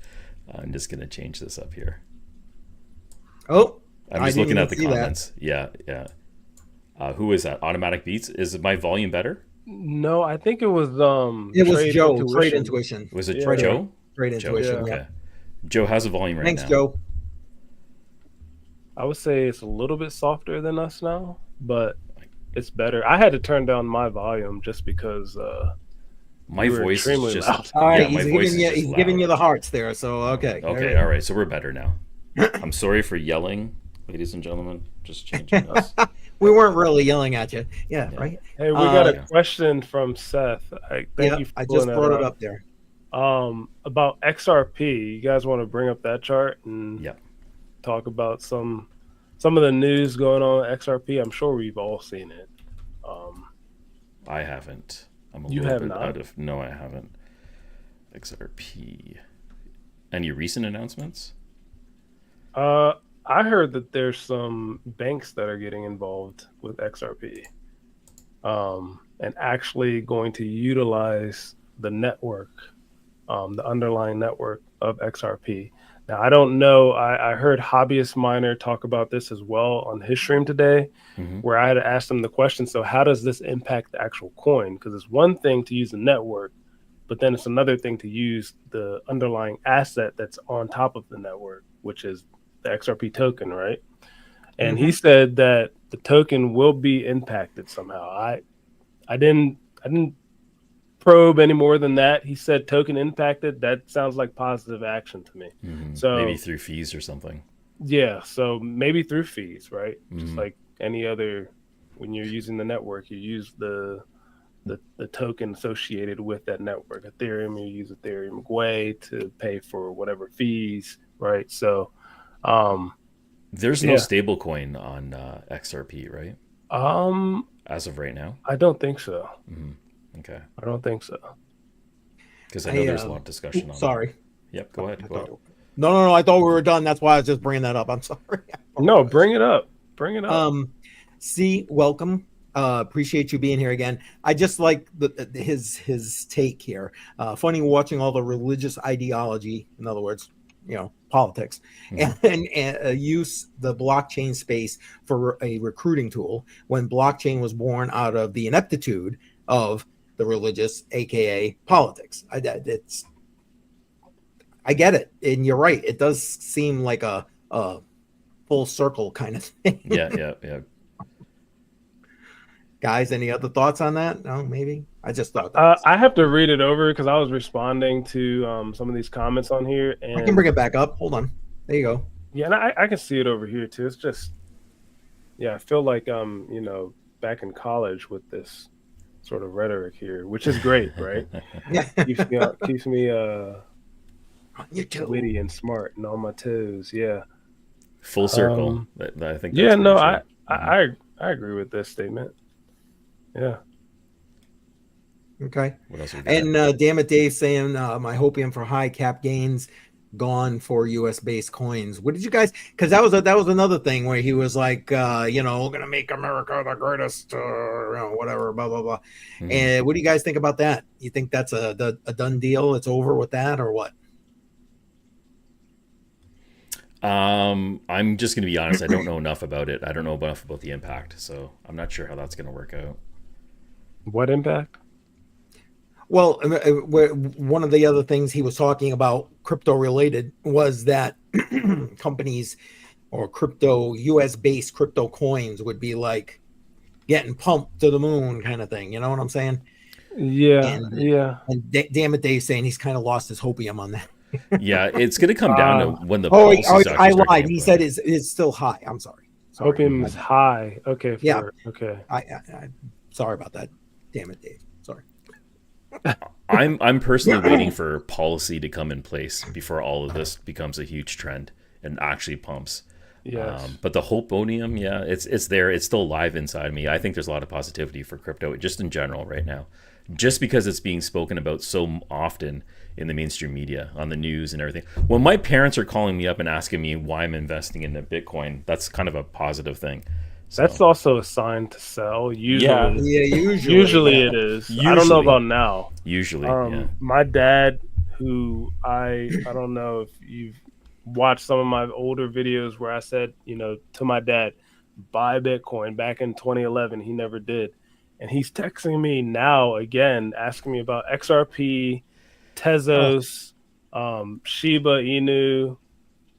I'm just going to change this up here. Oh, I'm just looking at the comments. That. Yeah. Who is that? Automatic Beats. Is my volume better? No, I think it was Joe. Trade Intuition. Was it Trade Joe? Trade Intuition. Yeah. Okay. Joe, how's the volume right Thanks, now? Thanks, Joe. I would say it's a little bit softer than us now, but it's better. I had to turn down my volume just because my voice is just loud. All right, he's giving you the hearts there. So okay. Okay, all right. So we're better now. I'm sorry for yelling, ladies and gentlemen. Just changing us. We weren't really yelling at you. Yeah. Right. Hey, we got a question from Seth. Thank you for I just brought it up there. About XRP. You guys want to bring up that chart and talk about some of the news going on at XRP? I'm sure we've all seen it. I haven't. I'm a you little have bit not? out of. No, I haven't. XRP. Any recent announcements? I heard that there's some banks that are getting involved with XRP, and actually going to utilize the network, the underlying network of XRP. Now, I don't know. I heard Hobbyist Miner talk about this as well on his stream today, where I had to ask him the question, so how does this impact the actual coin? Because it's one thing to use the network, but then it's another thing to use the underlying asset that's on top of the network, which is the XRP token, right? And he said that the token will be impacted somehow. I didn't probe any more than that. He said token impacted. That sounds like positive action to me. So maybe through fees or something. Yeah, so maybe through fees, right? Just like any other, when you're using the network, you use the token associated with that network. Ethereum, you use Ethereum Gwei to pay for whatever fees, right? So there's no stable coin on XRP, right? As of right now, I don't think so. Okay, I don't think so. Because I know there's a lot of discussion on sorry. Yep, go ahead. No, I thought we were done. That's why I was just bringing that up. I'm sorry. No, bring it up. C, welcome. Appreciate you being here again. I just like his take here. Funny watching all the religious ideology, in other words, politics, and use the blockchain space for a recruiting tool when blockchain was born out of the ineptitude of the religious, aka politics. I get it, and you're right. It does seem like a full circle kind of thing. Yeah. Guys, any other thoughts on that? No, maybe. I just thought that I have to read it over because I was responding to some of these comments on here, and I can bring it back up. Hold on. There you go. Yeah, and I can see it over here too. It's just, I feel like back in college with this sort of rhetoric here, which is great, right? Yeah. keeps me YouTube. witty and smart and on my toes. Yeah. Full circle. I think. Yeah. No, I agree with this statement. Yeah. Okay. What else we got? And damn it, Dave saying my hopium for high cap gains gone for U.S. based coins. What did you guys? Because that was another thing where he was like, we're gonna make America the greatest, whatever, blah blah blah. Mm-hmm. And what do you guys think about that? You think that's a done deal? It's over with that, or what? I'm just gonna be honest. I don't know enough about it. I don't know enough about the impact, so I'm not sure how that's gonna work out. What impact? Well, one of the other things he was talking about crypto related was that companies or crypto US based crypto coins would be like getting pumped to the moon kind of thing. You know what I'm saying? Yeah. And damn it, Dave's saying he's kind of lost his hopium on that. Yeah, it's going to come down to when the I lied. He said it's still high. I'm sorry. Opium is high. Okay. Okay. I sorry about that. Damn it, Dave. Sorry. I'm personally waiting for policy to come in place before all of this becomes a huge trend and actually pumps. Yes. But the hoponium, it's there. It's still alive inside me. I think there's a lot of positivity for crypto just in general right now, just because it's being spoken about so often in the mainstream media, on the news and everything. When my parents are calling me up and asking me why I'm investing in the Bitcoin, that's kind of a positive thing. So. That's also a sign to sell. Usually, usually it is. I don't know about now. Usually, my dad, who I don't know if you've watched some of my older videos where I said, to my dad, buy Bitcoin back in 2011. He never did. And he's texting me now again, asking me about XRP, Tezos, Shiba Inu.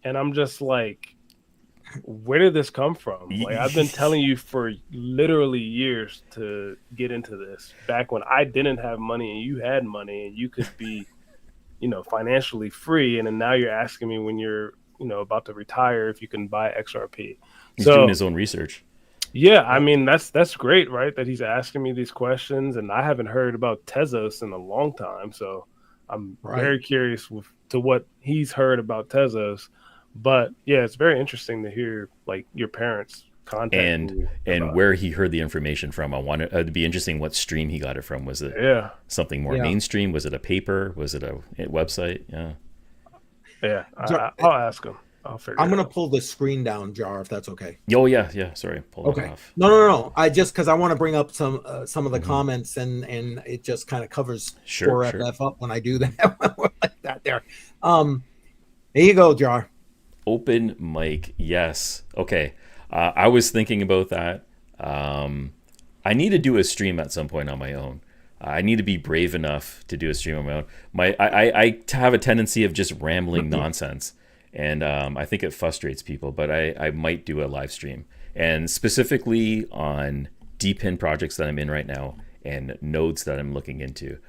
And I'm just like, where did this come from? Like, I've been telling you for literally years to get into this back when I didn't have money and you had money and you could be, financially free. And then now you're asking me when you're, about to retire, if you can buy XRP. He's doing his own research. Yeah. I mean, that's great, right? That he's asking me these questions, and I haven't heard about Tezos in a long time. So I'm very curious to what he's heard about Tezos. But yeah, it's very interesting to hear like your parents contact and where he heard the information from. It'd be interesting what stream he got it from. Was it something more mainstream? Was it a paper? Was it a website? Yeah. I'll ask him. I'm gonna pull the screen down, Jar, if that's okay. Oh yeah. Sorry, pull it off. No. I just because I want to bring up some of the comments and it just kind of covers 4FF up when I do that like that there. There you go, Jar. Open mic, yes. Okay. I was thinking about that. I need to do a stream at some point on my own. I need to be brave enough to do a stream on my own. I have a tendency of just rambling nonsense, and I think it frustrates people, but I might do a live stream, and specifically on DPIN projects that I'm in right now and nodes that I'm looking into.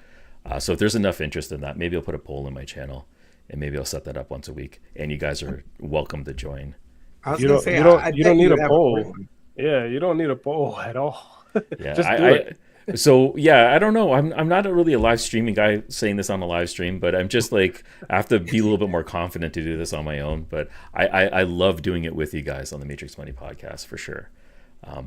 So if there's enough interest in that, maybe I'll put a poll in my channel. And maybe I'll set that up once a week, and you guys are welcome to join. You don't need a poll. Yeah, you don't need a poll at all. Yeah, just do it. I don't know. I'm not really a live streaming guy saying this on a live stream, but I'm just like, I have to be a little bit more confident to do this on my own. But I love doing it with you guys on the Matrix Money podcast for sure.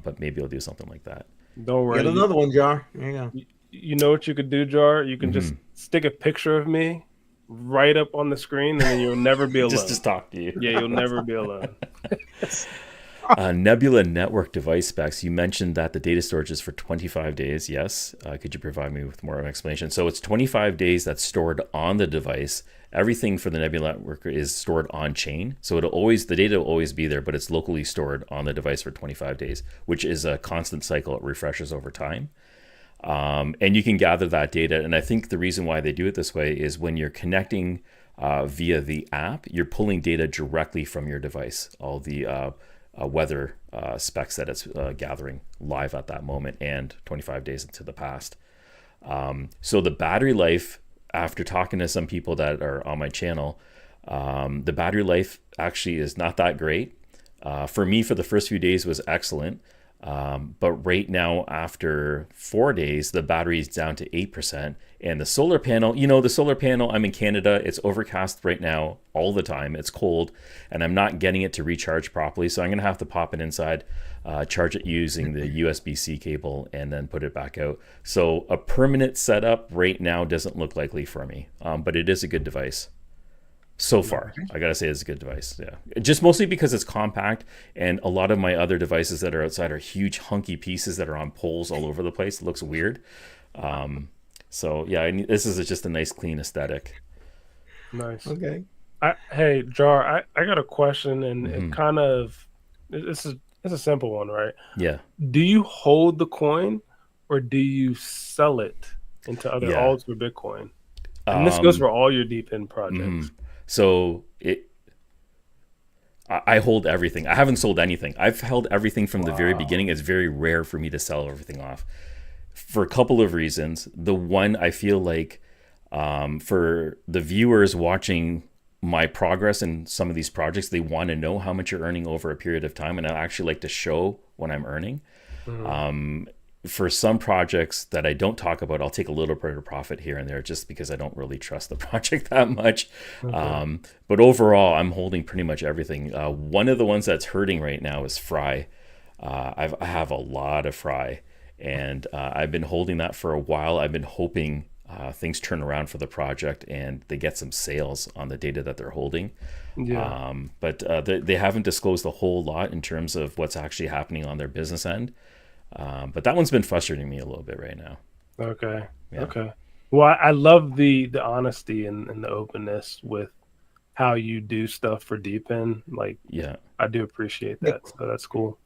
But maybe I'll do something like that. Don't worry. Get another one, Jar. There you go. You know what you could do, Jar? You can just stick a picture of me right up on the screen, and then you'll never be alone. just talk to you. Yeah, you'll never be alone. Nebula network device specs. You mentioned that the data storage is for 25 days. Yes. Could you provide me with more of an explanation? So it's 25 days that's stored on the device. Everything for the Nebula network is stored on chain. So the data will always be there, but it's locally stored on the device for 25 days, which is a constant cycle. It refreshes over time. And you can gather that data. And I think the reason why they do it this way is when you're connecting via the app, you're pulling data directly from your device, all the weather specs that it's gathering live at that moment and 25 days into the past. So the battery life, after talking to some people that are on my channel, the battery life actually is not that great. For me, for the first few days was excellent. But right now, after 4 days, the battery is down to 8%. And the solar panel, I'm in Canada. It's overcast right now all the time. It's cold and I'm not getting it to recharge properly. So I'm going to have to pop it inside, charge it using the USB-C cable, and then put it back out. So a permanent setup right now doesn't look likely for me, but it is a good device. So far, I gotta say it's a good device. Yeah, just mostly because it's compact, and a lot of my other devices that are outside are huge, hunky pieces that are on poles all over the place. It looks weird. So yeah, this is just a nice, clean aesthetic. Nice. Okay. Hey, Jar, I got a question, and it kind of it's a simple one, right? Yeah. Do you hold the coin, or do you sell it into other alts or Bitcoin? And this goes for all your deep in projects. So I hold everything. I haven't sold anything. I've held everything from the very beginning. It's very rare for me to sell everything off for a couple of reasons. The one, I feel like for the viewers watching my progress in some of these projects, they want to know how much you're earning over a period of time. And I actually like to show what I'm earning. For some projects that I don't talk about, I'll take a little bit of profit here and there just because I don't really trust the project that much. But overall, I'm holding pretty much everything. One of the ones that's hurting right now is Fry. I have a lot of Fry, and I've been holding that for a while. I've been hoping things turn around for the project and they get some sales on the data that they're holding. But they haven't disclosed a whole lot in terms of what's actually happening on their business end. But that one's been frustrating me a little bit right now. Okay. Yeah. Okay. Well, I love the honesty and the openness with how you do stuff for Deep End. Like, I do appreciate that. So that's cool.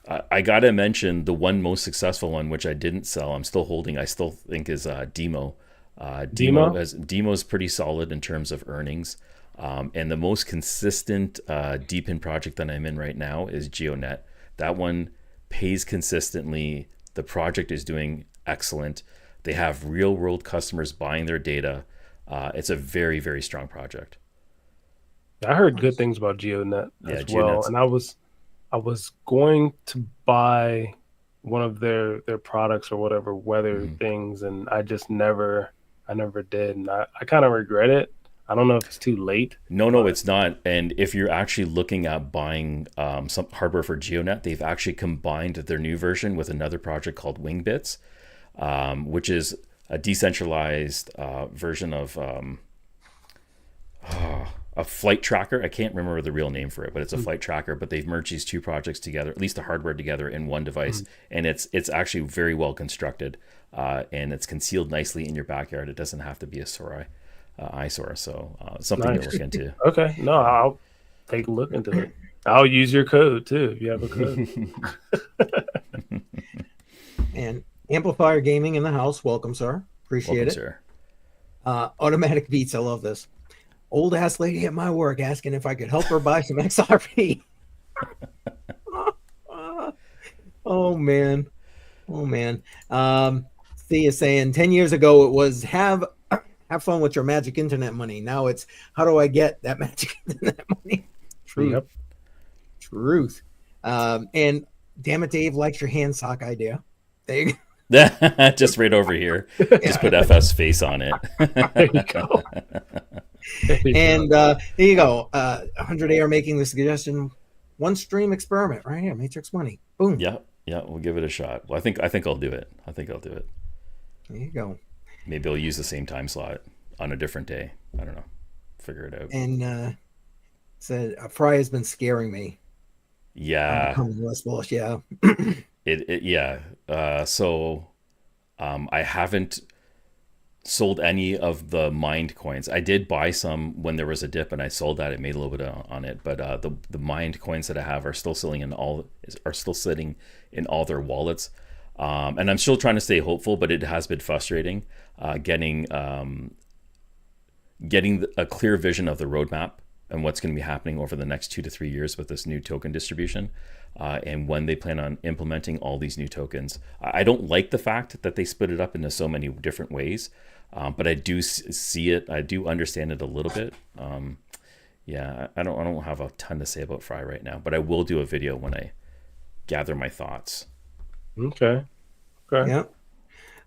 I gotta mention the one most successful one, which I didn't sell. I'm still holding. I still think is Demo. Demo's pretty solid in terms of earnings. And the most consistent Deep End project that I'm in right now is GeoNet. That one pays consistently. The project is doing excellent. They have real world customers buying their data. It's a very, very strong project. I heard good things about GeoNet as well. And I was going to buy one of their products or whatever weather things, and I just never did. And I kind of regret it. I don't know if it's too late. No, it's not. And if you're actually looking at buying some hardware for GeoNet, they've actually combined their new version with another project called WingBits, which is a decentralized version of a flight tracker. I can't remember the real name for it, but it's a flight tracker. But they've merged these two projects together, at least the hardware together, in one device, and it's actually very well constructed, and it's concealed nicely in your backyard. It doesn't have to be a eyesore, so something to look into. Okay, no, I'll take a look into it. I'll use your code too if you have a code. And Amplifier Gaming in the house, welcome, sir. Appreciate it, sir. Automatic Beats, I love this. Old ass lady at my work asking if I could help her buy some XRP. Oh man. Thea is saying 10 years ago it was have fun with your magic internet money. Now it's how do I get that magic internet money? Truth. And damn it, Dave likes your hand sock idea. There you go. Just right over here. Just put FS face on it. There you go. There you go. 100AR making the suggestion. One stream experiment right here. Matrix Money. Boom. Yeah. We'll give it a shot. Well, I think I'll do it. There you go. Maybe I'll use the same time slot on a different day. I don't know. Figure it out. And said Fry has been scaring me. Yeah. Yeah. So I haven't sold any of the mined coins. I did buy some when there was a dip, and I sold that. It made a little bit on it, but the mined coins that I have are still sitting in all their wallets. And I'm still trying to stay hopeful, but it has been frustrating getting a clear vision of the roadmap and what's going to be happening over the next 2 to 3 years with this new token distribution, and when they plan on implementing all these new tokens. I don't like the fact that they split it up into so many different ways, but I do see it. I do understand it a little bit. Yeah, I don't have a ton to say about Fry right now, but I will do a video when I gather my thoughts. Okay. Yeah,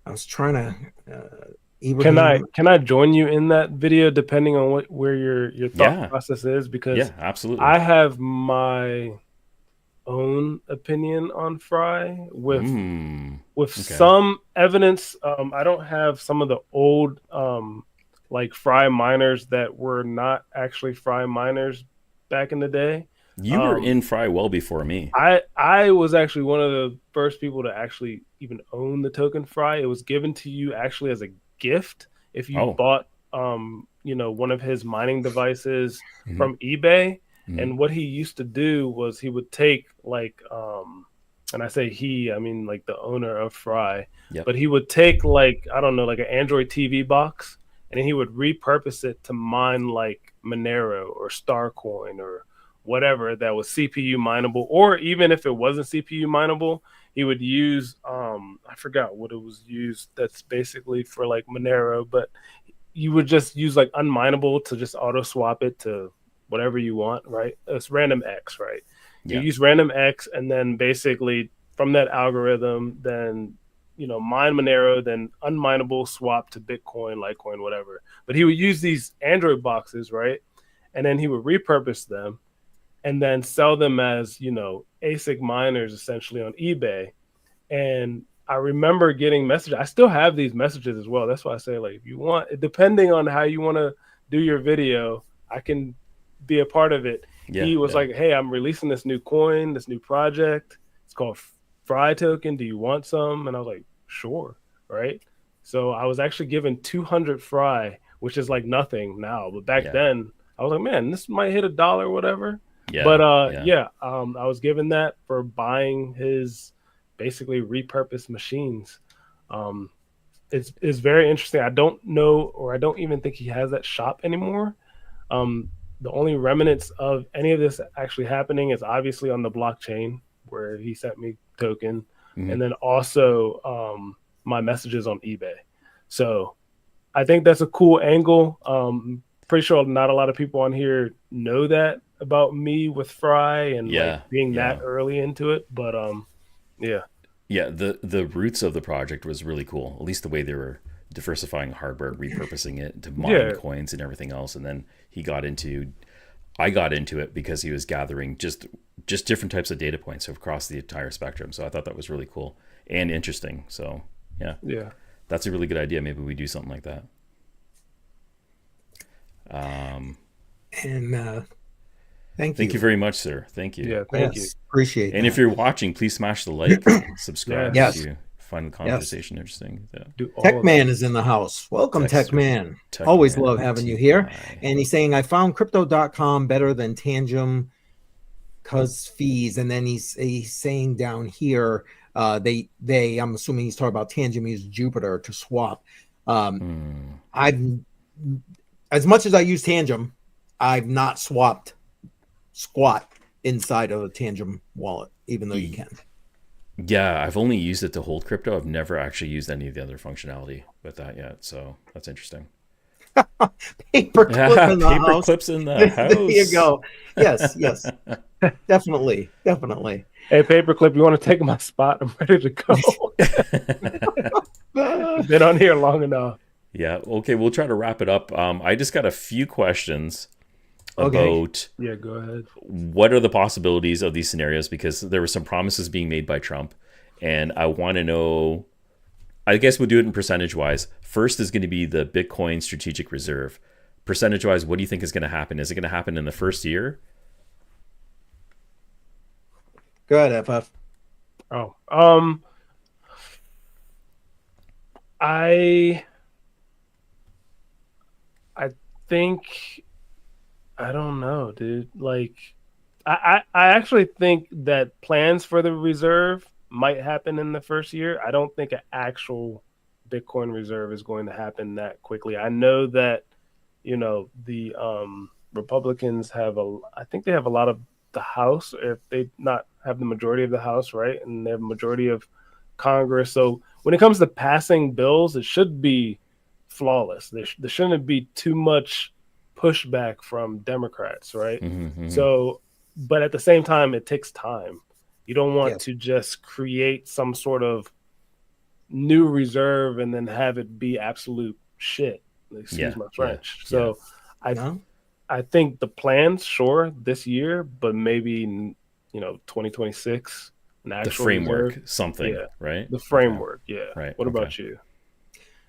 I was trying to. Can I join you in that video depending on where your thought process is? Because absolutely. I have my own opinion on Fry with some evidence. I don't have some of the old like Fry miners that were not actually Fry miners back in the day. You were in Fry well before me. I was actually one of the first people to actually even own the token Fry. It was given to you actually as a gift if you bought one of his mining devices from eBay. And what he used to do was he would take like and I say he, I mean like the owner of Fry, but he would take like, I don't know, like an Android TV box, and he would repurpose it to mine like Monero or Starcoin or whatever that was CPU mineable, or even if it wasn't CPU mineable, he would use I forgot what it was used. That's basically for like Monero, but you would just use like unmineable to just auto swap it to whatever you want, right? It's random X, right? You use random X, and then basically from that algorithm, then mine Monero, then unmineable swap to Bitcoin, Litecoin, whatever. But he would use these Android boxes, right? And then he would repurpose them and then sell them as, ASIC miners essentially on eBay. And I remember getting messages. I still have these messages as well. That's why I say, like, if you want, depending on how you want to do your video, I can be a part of it. He was like, hey, I'm releasing this new coin, this new project. It's called Fry Token. Do you want some? And I was like, sure. Right. So I was actually given 200 Fry, which is like nothing now. But back then I was like, man, this might hit $1 or whatever. But I was given that for buying his basically repurposed machines. It's very interesting. I don't know, or I don't even think he has that shop anymore. The only remnants of any of this actually happening is obviously on the blockchain where he sent me token, and then also my messages on eBay. So I think that's a cool angle. Pretty sure not a lot of people on here know that about me with Fry and like being that early into it. But the roots of the project was really cool. At least the way they were diversifying hardware, repurposing it to mine coins and everything else. And then I got into it because he was gathering just different types of data points across the entire spectrum. So I thought that was really cool and interesting. So yeah, that's a really good idea. Maybe we do something like that. Thank you very much, sir. Thank you. Yeah, thank you. Appreciate it. And if you're watching, please smash the like, subscribe if you find the conversation interesting. Tech Man is in the house. Welcome, Tech Man. Always love having you here. And he's saying, I found crypto.com better than Tangem cause fees. And then he's saying down here, I'm assuming he's talking about Tangem use Jupiter to swap. I've, as much as I use Tangem, I've not swapped squat inside of a Tangem wallet, even though you can. Yeah, I've only used it to hold crypto. I've never actually used any of the other functionality with that yet. So that's interesting. Paperclip in the paper house. clips in the house. There you go. Yes. Definitely. Hey, Paperclip, you want to take my spot? I'm ready to go. I've been on here long enough. Yeah. Okay. We'll try to wrap it up. I just got a few questions about go ahead. What are the possibilities of these scenarios, because there were some promises being made by Trump, and I want to know, I guess we'll do it in percentage wise. First is going to be the Bitcoin strategic reserve. Percentage wise, what do you think is going to happen? Is it going to happen in the first year? Go ahead, FF. I think, I don't know, dude. Like, I actually think that plans for the reserve might happen in the first year. I don't think an actual Bitcoin reserve is going to happen that quickly. I know that, the Republicans I think they have a lot of the House, if they not have the majority of the House, right? And they have a majority of Congress. So when it comes to passing bills, it should be flawless. There shouldn't be too much pushback from Democrats, right? Mm-hmm. So, but at the same time, it takes time. You don't want to just create some sort of new reserve and then have it be absolute shit. Excuse my French. So I think the plans, sure, this year, but maybe 2026. The framework, reserve. something, right? The framework, Right. What about you?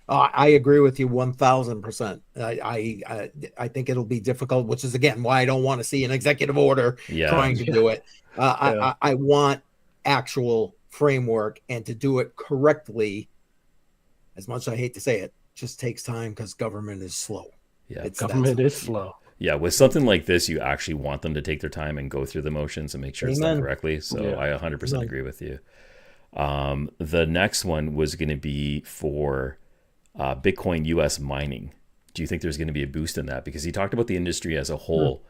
I agree with you 1,000%. I think it'll be difficult, which is again why I don't want to see an executive order trying to do it. I want actual framework, and to do it correctly. As much as I hate to say it, just takes time because government is slow. Yeah, government is slow. Yeah, with something like this, you actually want them to take their time and go through the motions and make sure it's done correctly. So I 100% agree with you. The next one was going to be for Bitcoin US mining. Do you think there's going to be a boost in that? Because he talked about the industry as a whole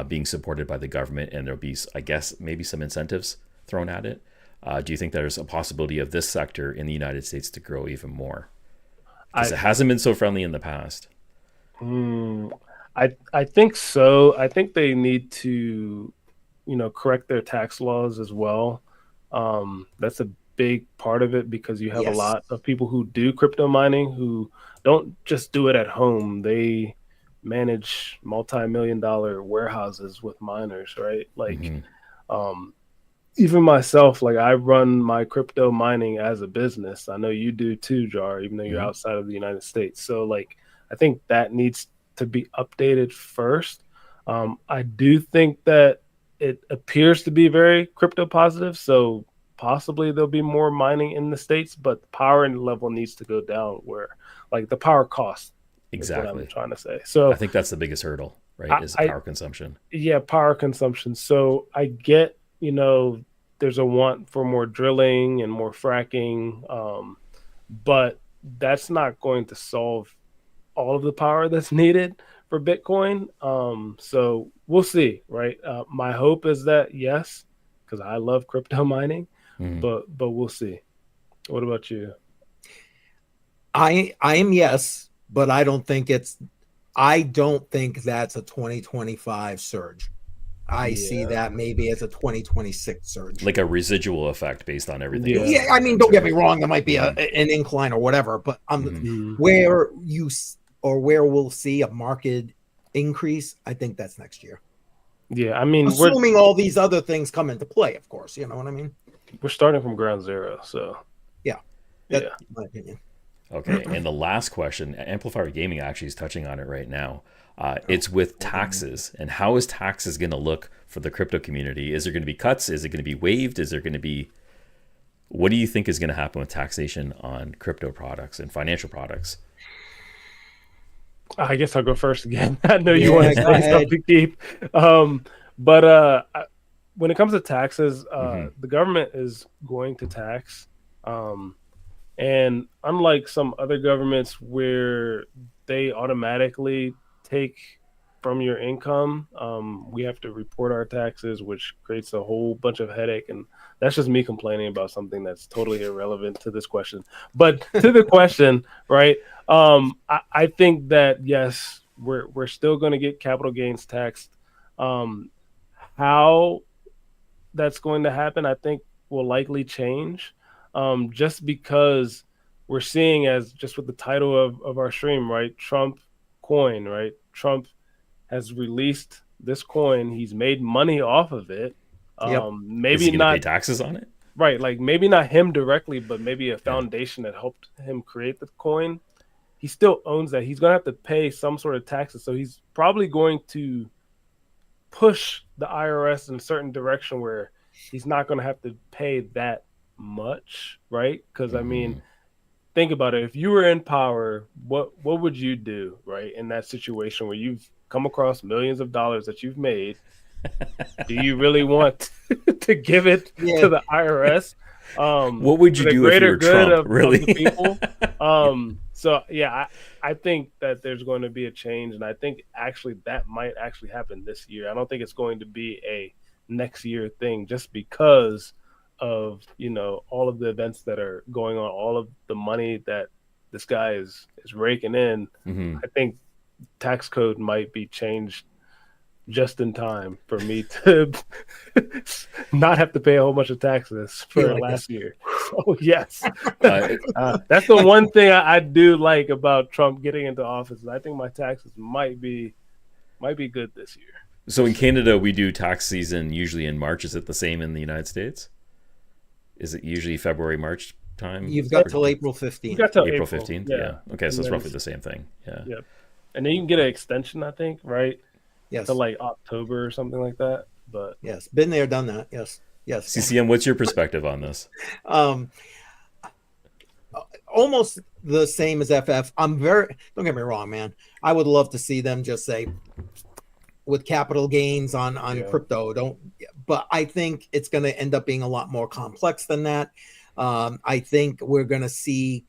being supported by the government, and there'll be, I guess, maybe some incentives thrown at it. Do you think there's a possibility of this sector in the United States to grow even more? Because it hasn't been so friendly in the past. I think so. I think they need to, correct their tax laws as well. That's a big part of it, because you have a lot of people who do crypto mining who don't just do it at home. They manage multi-million-dollar warehouses with miners, right? Like, even myself, like I run my crypto mining as a business. I know you do too, Jar, even though you're outside of the United States. So like, I think that needs to be updated first. I do think that it appears to be very crypto positive. So possibly there'll be more mining in the States, but the power level needs to go down, where like the power cost. Exactly. Is what I'm trying to say. So I think that's the biggest hurdle, right? Is power consumption. Yeah, power consumption. So I get, there's a want for more drilling and more fracking, but that's not going to solve all of the power that's needed for Bitcoin. So we'll see, right? My hope is that yes, because I love crypto mining, but we'll see. What about you? I am yes, but I don't think that's a 2025 surge. I see that maybe as a 2026 surge, like a residual effect based on everything. Yeah, I mean, don't get me wrong, there might be an incline or whatever, but where we'll see a market increase, I think that's next year. Yeah, I mean, assuming all these other things come into play, of course, you know what I mean? We're starting from ground zero, so that's my opinion. Okay, and the last question, Amplifier Gaming actually is touching on it right now. It's with taxes, and how is taxes going to look for the crypto community? Is there going to be cuts? Is it going to be waived? Is there going to be... What do you think is going to happen with taxation on crypto products and financial products? I guess I'll go first again. I know you want to say something, Keith. But when it comes to taxes, the government is going to tax. And unlike some other governments where they automatically take from your income, we have to report our taxes, which creates a whole bunch of headache. And that's just me complaining about something that's totally irrelevant to this question. But to the question, right? I think that yes, we're still going to get capital gains taxed. How that's going to happen, I think, will likely change. Just because we're seeing, as just with the title of our stream, right? Trump coin, right? Trump has released this coin. He's made money off of it. Maybe Is he not pay taxes on it. Right. Like maybe not him directly, but maybe a foundation that helped him create the coin. He still owns that. He's going to have to pay some sort of taxes. So he's probably going to push the IRS in a certain direction where he's not going to have to pay that much, right? Because I mean, think about it. If you were in power, what would you do, right, in that situation where you've come across millions of dollars that you've made? Do you really want to give it to the IRS? What would you for the do if you greater were good Trump? Really? of the people. So yeah, I think that there's going to be a change, and I think actually that might actually happen this year. I don't think it's going to be a next year thing, just because of all of the events that are going on, all of the money that this guy is raking in. Mm-hmm. I think tax code might be changed just in time for me to not have to pay a whole bunch of taxes for last year. So yes, that's the one thing I do like about Trump getting into office. I think my taxes might be good this year. So in Canada, we do tax season usually in March. Is it the same in the United States? Is it usually February, March time? You've got till April 15th. You got till April 15th. Yeah. Okay, so it's roughly the same thing. Yeah. Yep. And then you can get an extension, I think, right? Yes. To like October or something like that. But yes, been there, done that. Yes. CCM, what's your perspective on this? Almost the same as FF. Don't get me wrong, man. I would love to see them just say with capital gains on crypto. But I think it's going to end up being a lot more complex than that. I think we're going to see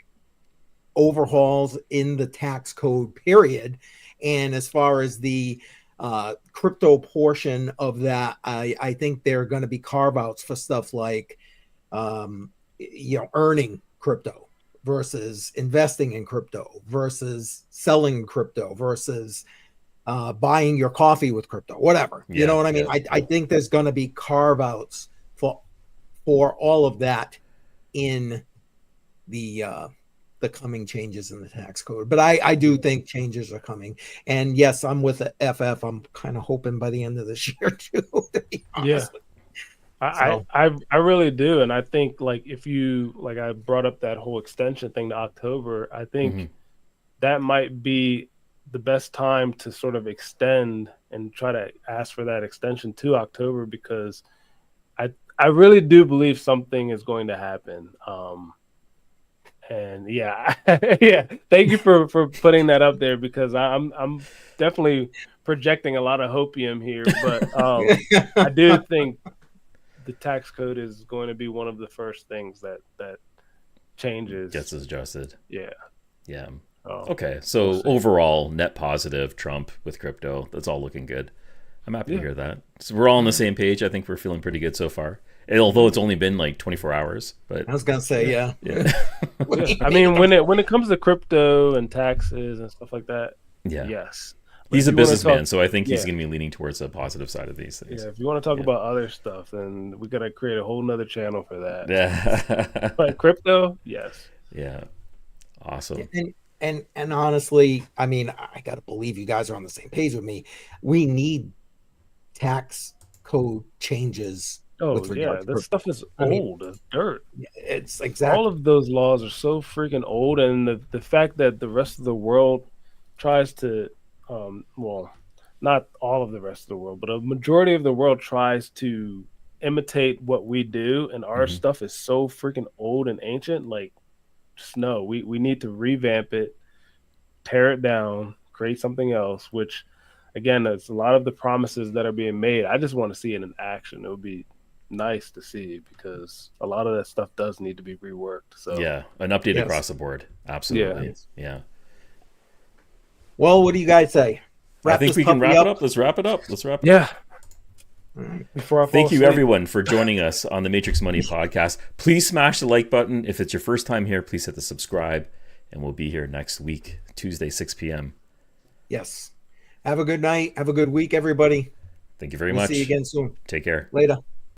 overhauls in the tax code period. And as far as the crypto portion of that, I think there are going to be carve outs for stuff like, earning crypto versus investing in crypto versus selling crypto versus buying your coffee with crypto, whatever. You know what I mean? I think there's going to be carve outs for all of that in the coming changes in the tax code. But I do think changes are coming. And yes, I'm with the FF. I'm kind of hoping by the end of this year too, to be honest. Yeah. I really do. And I think if you I brought up that whole extension thing to October, I think that might be the best time to sort of extend and try to ask for that extension to October, because I really do believe something is going to happen. And thank you for putting that up there, because I'm definitely projecting a lot of hopium here, but I do think the tax code is going to be one of the first things that changes, gets adjusted. Yeah. Okay, so overall net positive Trump with crypto. That's all looking good. I'm happy to hear that. So we're all on the same page. I think we're feeling pretty good so far. Although it's only been 24 hours, but I was gonna say, yeah. I mean, when it comes to crypto and taxes and stuff like that, yes. He's a businessman, so I think he's going to be leaning towards the positive side of these things. Yeah, if you want to talk about other stuff, then we got to create a whole nother channel for that. Yeah. But crypto, yes. Yeah. Awesome. And honestly, I mean, I got to believe you guys are on the same page with me. We need tax code changes. Oh, yeah. That stuff is old as dirt. It's exactly. All of those laws are so freaking old. And the fact that the rest of the world tries to, not all of the rest of the world, but a majority of the world tries to imitate what we do. And our stuff is so freaking old and ancient. Just no, we need to revamp it, tear it down, create something else, which, again, it's a lot of the promises that are being made. I just want to see it in action. It would be nice to see, because a lot of that stuff does need to be reworked. So an update across the board. Absolutely. Yeah. Well, what do you guys say? I think we can wrap it up. Let's wrap it up. Yeah. Thank you, everyone, for joining us on the Matrix Money podcast. Please smash the like button. If it's your first time here, please hit the subscribe, and we'll be here next week, Tuesday, 6 p.m. Yes. Have a good night. Have a good week, everybody. Thank you very much. See you again soon. Take care. Later.